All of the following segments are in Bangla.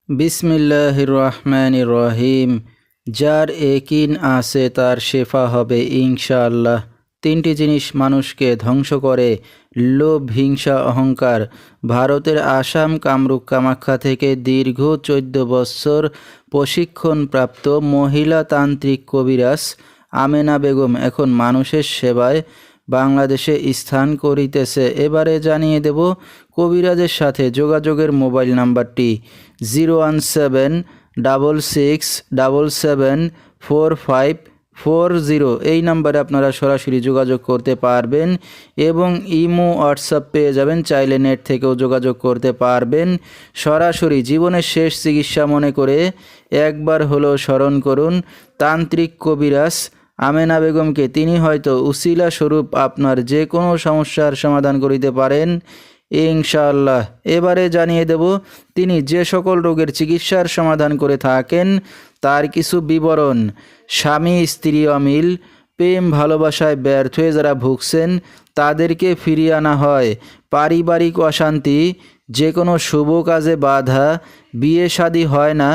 বিসমিল্লাহির রহমানির রহিম। যার একিন আছে তার শেফা হবে ইনশাআল্লাহ। তিনটি জিনিস মানুষকে ধ্বংস করে: লোভ, হিংসা, অহংকার। ভারতের আসাম কামরূপ কামাখ্যা থেকে দীর্ঘ 14 বছর প্রশিক্ষণপ্রাপ্ত মহিলা তান্ত্রিক কবিরাজ আমেনা বেগম এখন মানুষের সেবায় বাংলাদেশে স্থান করিতেছে। এবারে জানিয়ে দেব কবিরাজের সাথে যোগাযোগের মোবাইল নাম্বারটি 01777774540। এই নাম্বারে আপনারা সরাসরি যোগাযোগ করতে পারবেন এবং ইমো হোয়াটসঅ্যাপ পেয়ে যাবেন। চাইলে নেট থেকেও যোগাযোগ করতে পারবেন। সরাসরি জীবনের শেষ চিকিৎসা মনে করে একবার হলেও স্মরণ করুন তান্ত্রিক কবিরাজ আমেনা বেগমকে। তিনি হয়তো উসিলা স্বরূপ আপনার যে কোনো সমস্যার সমাধান করিতে পারেন ইনশাআল্লাহ। এবারে জানিয়ে দেব তিনি যে সকল রোগের চিকিৎসার সমাধান করে থাকেন তার কিছু বিবরণ। স্বামী স্ত্রী অমিল, প্রেম ভালোবাসায় ব্যর্থ হয়ে যারা ভুগছেন তাদেরকে ফিরিয়ে আনা হয়। পারিবারিক অশান্তি, যে কোনো শুভ কাজে বাধা, বিয়ে শাদী হয় না,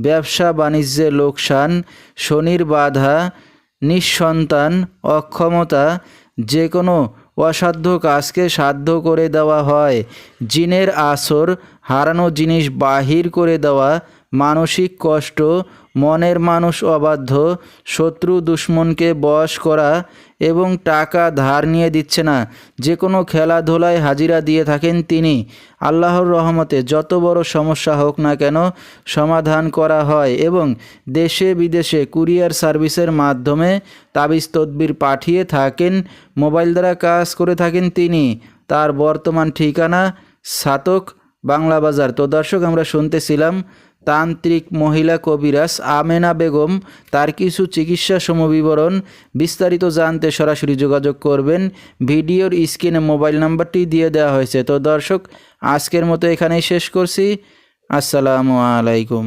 ব্যবসা বাণিজ্যে লোকসান, শনির বাধা, নিঃসন্তান, অক্ষমতা, যে কোনো অসাধ্য কাজকে সাধ্য করে দেওয়া হয়। জিনের আসর, হারানো জিনিস বাহির করে দেওয়া, মানসিক কষ্ট, মনের মানুষ অবাধ্য, শত্রু দুশ্মনকে বশ করা এবং টাকা ধার নিয়ে দিচ্ছে না, যে কোনো খেলাধুলায় হাজিরা দিয়ে থাকেন তিনি। আল্লাহর রহমতে যত বড় সমস্যা হোক না কেন সমাধান করা হয় এবং দেশে বিদেশে কুরিয়ার সার্ভিসের মাধ্যমে তাবিজ তদবির পাঠিয়ে থাকেন। মোবাইল দ্বারা কাজ করে থাকেন তিনি। তার বর্তমান ঠিকানা ছাতক, বাংলা বাজার। তো দর্শক, আমরা শুনতেছিলাম তান্ত্রিক মহিলা কবিরাজ আমেনা বেগম, তার কিছু চিকিৎসা সমবিবরণ। বিস্তারিত জানতে সরাসরি যোগাযোগ করবেন। ভিডিওর স্ক্রিনে মোবাইল নাম্বারটি দিয়ে দেওয়া হয়েছে। তো দর্শক, আজকের মতো এখানেই শেষ করছি। আসসালামু আলাইকুম।